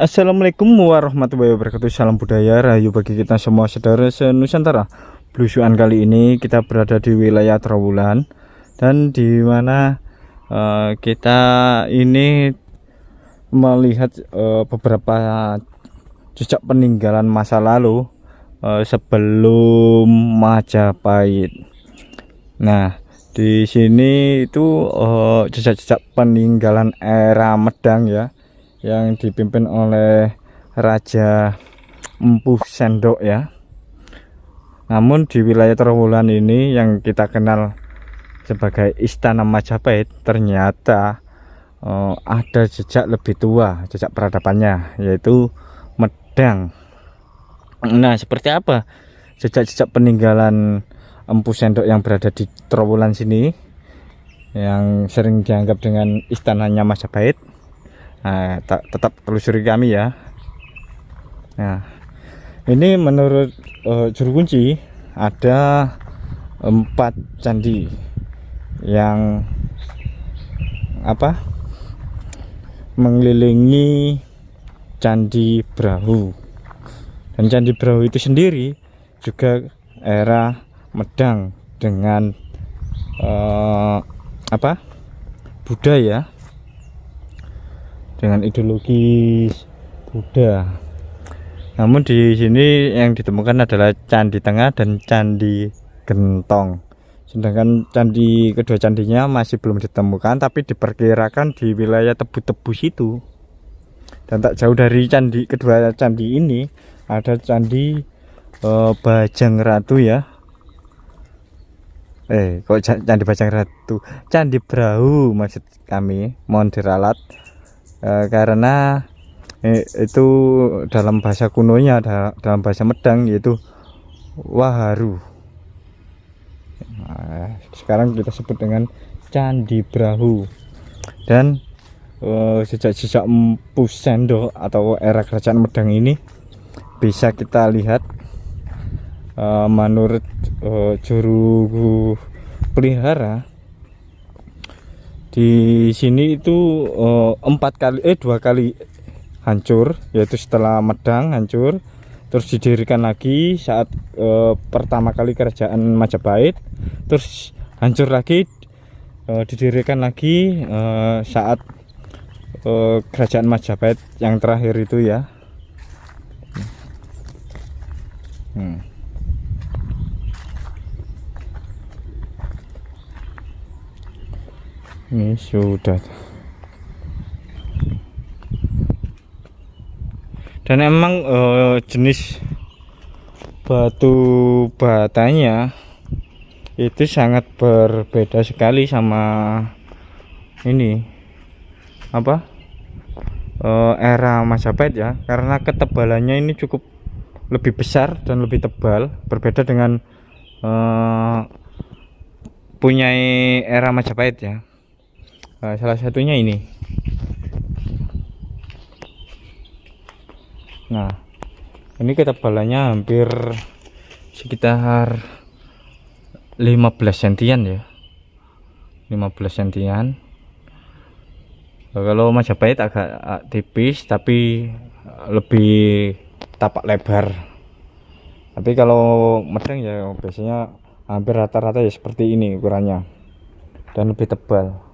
Assalamualaikum warahmatullahi wabarakatuh. Salam budaya rahayu bagi kita semua saudara senusantara. Belusuan kali ini kita berada di wilayah Trawulan, dan di mana kita ini melihat beberapa jejak peninggalan masa lalu sebelum Majapahit. Nah, di sini itu jejak-jejak peninggalan era Medang ya, yang dipimpin oleh Raja Empu Sendok ya. Namun di wilayah Trawulan ini yang kita kenal sebagai Istana Majapahit, ternyata ada jejak lebih tua, jejak peradabannya, yaitu Medang. Nah, seperti apa jejak-jejak peninggalan Empu Sendok yang berada di Trawulan sini, yang sering dianggap dengan istananya Majapahit? Nah, tetap telusuri kami ya. Nah, ini menurut juru kunci ada 4 candi yang mengelilingi Candi Brahu. Dan Candi Brahu itu sendiri juga era Medang dengan Buddha ya, dengan ideologi Buddha. Namun di sini yang ditemukan adalah Candi Tengah dan Candi Gentong. Sedangkan kedua candinya masih belum ditemukan, tapi diperkirakan di wilayah Tebu-Tebu situ. Dan tak jauh dari kedua candi ini ada Candi Bajang Ratu ya. Kok Candi Bajang Ratu? Candi Brahu maksud kami, mohon diralat. Karena itu dalam bahasa kunonya, dalam bahasa Medang, yaitu Waharu. Nah, sekarang kita sebut dengan Candi Brahu. Dan jejak-jejak Empu Sendok atau era kerajaan Medang ini bisa kita lihat menurut juru pelihara. Di sini itu 2 kali hancur, yaitu setelah Medang hancur, terus didirikan lagi saat pertama kali kerajaan Majapahit, terus hancur lagi, didirikan lagi saat kerajaan Majapahit yang terakhir itu ya. Ini sudah, dan emang jenis batu batanya itu sangat berbeda sekali sama ini era Majapahit ya, karena ketebalannya ini cukup lebih besar dan lebih tebal, berbeda dengan punya era Majapahit ya. Salah satunya ini. Nah, ini ketebalannya hampir sekitar 15 sentian ya, 15 sentian. Kalau Majapahit agak tipis, tapi lebih tapak lebar. Tapi kalau Medang ya biasanya hampir rata-rata ya seperti ini ukurannya, dan lebih tebal.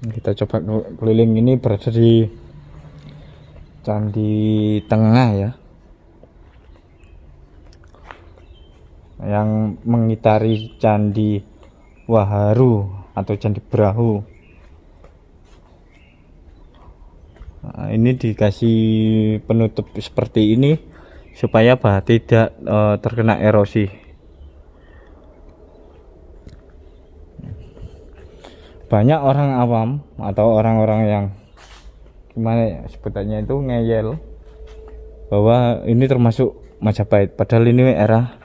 Kita coba keliling. Ini berada di Candi Tengah ya, yang mengitari Candi Waharu atau Candi Brahu. Nah, ini dikasih penutup seperti ini supaya tidak terkena erosi. Banyak orang awam atau orang-orang yang gimana ya sebutannya itu, ngeyel bahwa ini termasuk Majapahit, padahal ini era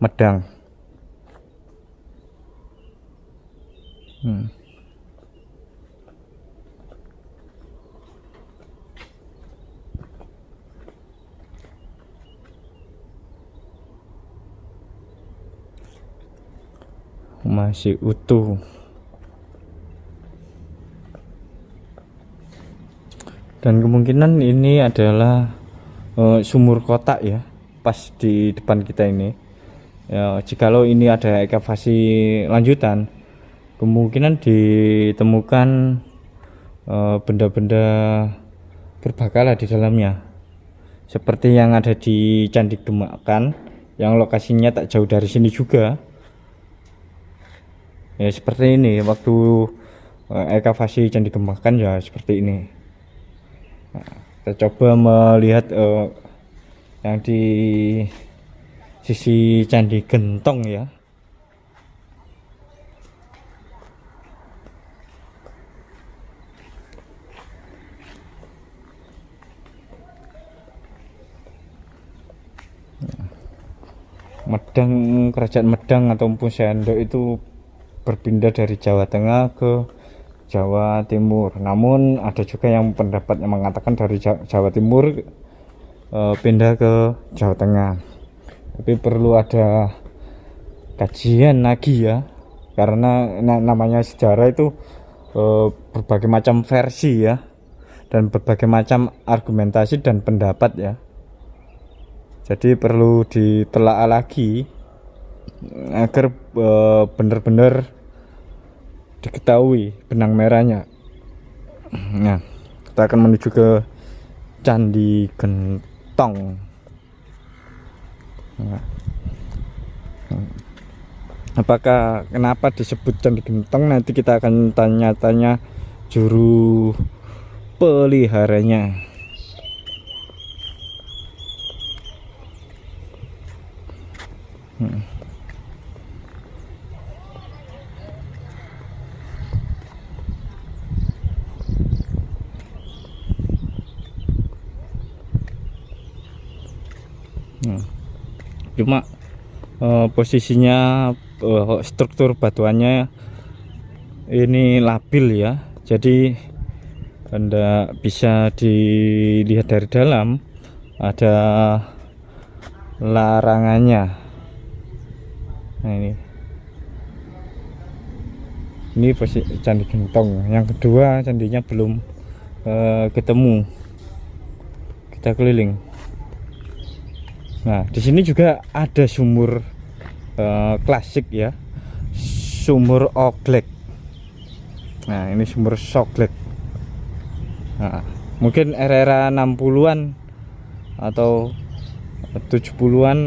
Medang. masih utuh. Dan kemungkinan ini adalah sumur kotak ya, pas di depan kita ini ya. Jikalau ini ada ekavasi lanjutan, kemungkinan ditemukan benda-benda berbakala di dalamnya, seperti yang ada di Candi Gemakan yang lokasinya tak jauh dari sini juga ya. Seperti ini waktu ekavasi Candi Gemakan ya, seperti ini. Nah, kita coba melihat yang di sisi Candi Gentong ya. Medang, kerajaan Medang ataupun Sendok itu berpindah dari Jawa Tengah ke Jawa Timur. Namun ada juga yang pendapat yang mengatakan dari Jawa Timur pindah ke Jawa Tengah. Tapi perlu ada kajian lagi ya, karena namanya sejarah itu berbagai macam versi ya, dan berbagai macam argumentasi dan pendapat ya. Jadi perlu ditelaah lagi agar benar-benar diketahui benang merahnya. Nah, kita akan menuju ke Candi Gentong. Nah, apakah kenapa disebut Candi Gentong? Nanti kita akan tanya-tanya juru peliharanya. Cuma posisinya struktur batuannya ini labil ya, jadi Anda bisa dilihat dari dalam ada larangannya. Nah, ini posisi Candi Gentong. Yang kedua, candinya belum ketemu, kita keliling. Nah, di sini juga ada sumur klasik ya, sumur Oglek. Nah, ini sumur Soglek. Nah, mungkin era-era 60-an atau 70-an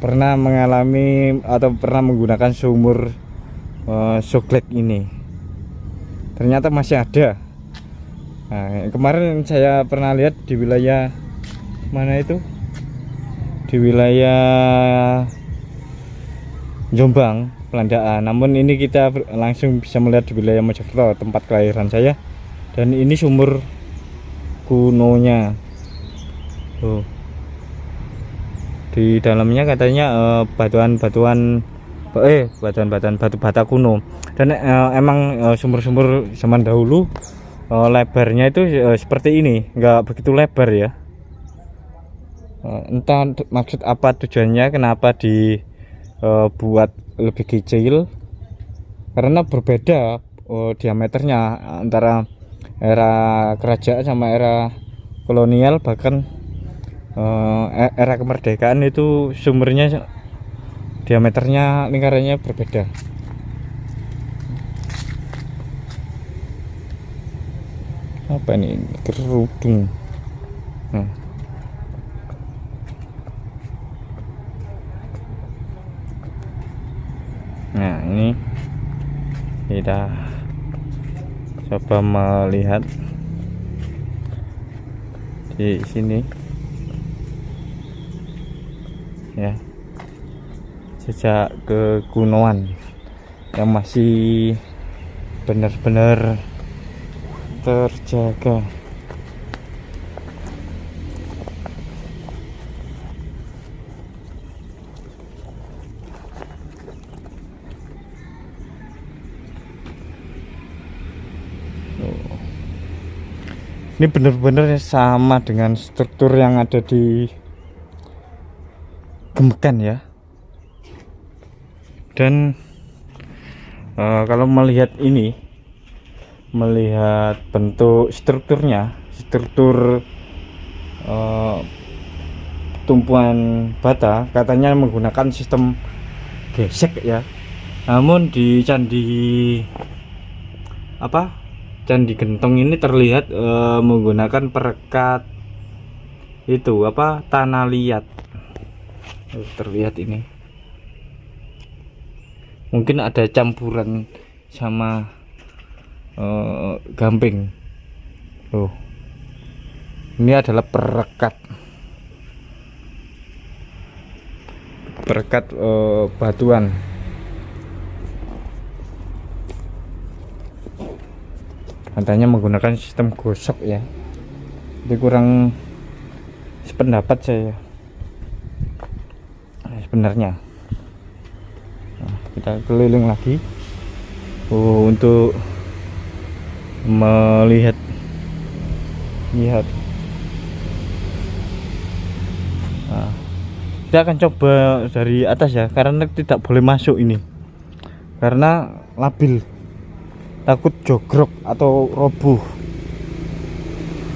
pernah mengalami atau pernah menggunakan sumur Soglek ini. Ternyata masih ada. Nah, kemarin saya pernah lihat di wilayah mana itu? Di wilayah Jombang, Pelandaan. Namun ini kita langsung bisa melihat di wilayah Mojokerto, tempat kelahiran saya. Dan ini sumur kunonya. Tuh. Di dalamnya katanya batu-batuan batu bata kuno. Dan emang sumur-sumur zaman dahulu lebarnya itu seperti ini, nggak begitu lebar ya. Entah maksud apa tujuannya, kenapa dibuat lebih kecil, karena berbeda diameternya antara era kerajaan sama era kolonial, bahkan era kemerdekaan itu sumbernya diameternya, lingkarannya berbeda. Apa ini? Kerudung. Nah, ini kita coba melihat di sini ya, jejak kekunoan yang masih benar-benar terjaga. Ini benar-benar sama dengan struktur yang ada di Gemekan ya. Dan Kalau melihat ini, melihat bentuk strukturnya, struktur tumpuan bata katanya menggunakan sistem gesek ya. Namun di Candi Gentong ini terlihat menggunakan perekat itu tanah liat. Terlihat ini. Mungkin ada campuran sama gamping. Ini adalah perekat batuan. Katanya menggunakan sistem gosok ya. Jadi kurang sependapat saya sebenarnya. Nah, kita keliling lagi untuk melihat Nah, kita akan coba dari atas ya, karena tidak boleh masuk ini karena labil, takut jogrok atau roboh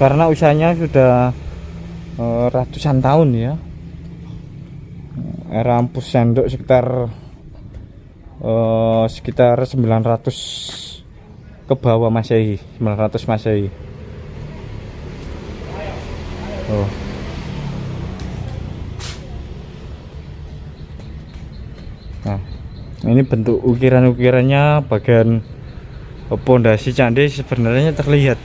karena usianya sudah ratusan tahun ya. Era Ampus Sendok sekitar 900 ke bawah Masehi, 900 Masehi. Nah, ini bentuk ukiran-ukirannya, bagian pondasi candi sebenarnya terlihat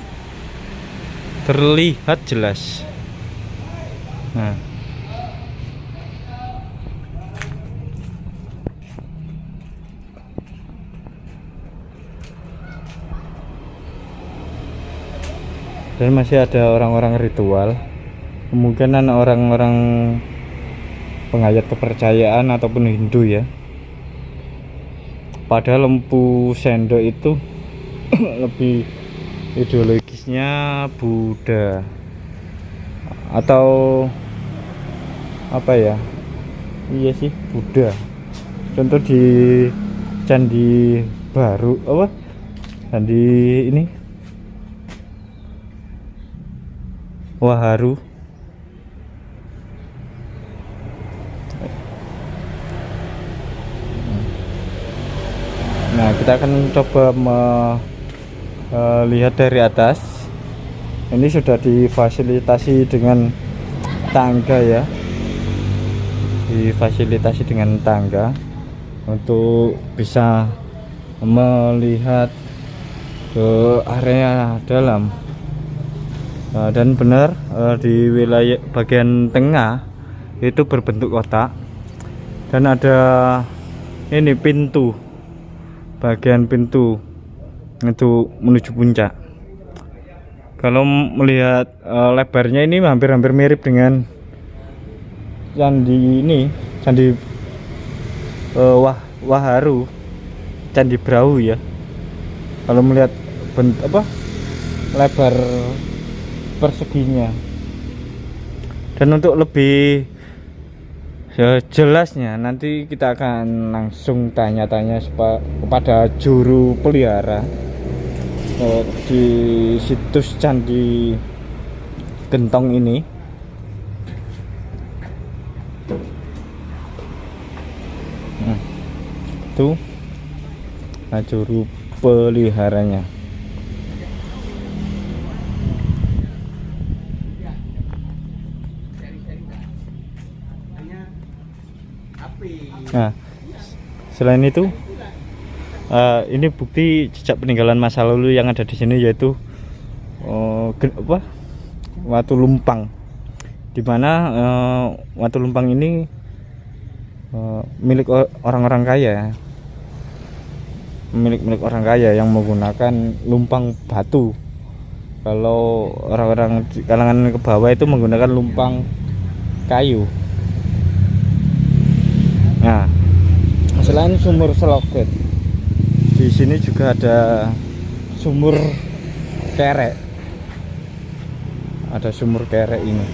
jelas. Nah, dan masih ada orang-orang ritual, kemungkinan orang-orang penghayat kepercayaan ataupun Hindu ya. Padahal Empu Sendok itu lebih ideologisnya Buddha atau apa ya? Iya sih, Buddha. Contoh di Candi Baru Candi ini Waharu. Nah, kita akan coba melihat dari atas. Ini sudah difasilitasi dengan tangga ya, difasilitasi dengan tangga untuk bisa melihat ke area dalam. Dan benar, di wilayah bagian tengah itu berbentuk kotak dan ada ini pintu, bagian pintu itu menuju puncak. Kalau melihat lebarnya ini hampir mirip dengan candi Waharu, Candi Brahu ya. Kalau melihat lebar perseginya. Dan untuk lebih jelasnya nanti kita akan langsung tanya-tanya kepada juru pelihara di situs Candi Gentong ini. Tuh, nah, juru peliharanya. Nah, selain itu ini bukti jejak peninggalan masa lalu yang ada di sini, yaitu Watu Lumpang, dimana Watu Lumpang ini milik orang-orang kaya, milik orang kaya yang menggunakan lumpang batu. Kalau orang-orang di kalangan ke bawah itu menggunakan lumpang kayu. Nah, selain sumur Seloget, di sini juga ada sumur kerek. Ada sumur kerek ini.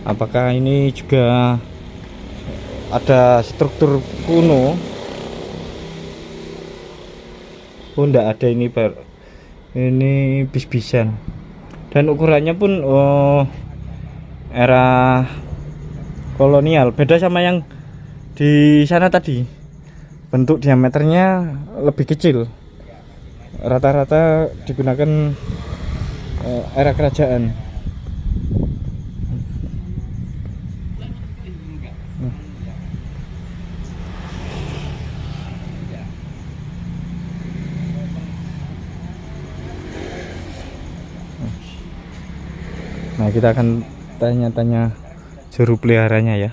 Apakah ini juga ada struktur kuno Oh, enggak ada ini, ini bis-bisan. Dan ukurannya pun era kolonial, beda sama yang di sana tadi. Bentuk diameternya lebih kecil. Rata-rata digunakan era kerajaan. Nah, kita akan tanya-tanya juru peliharanya ya.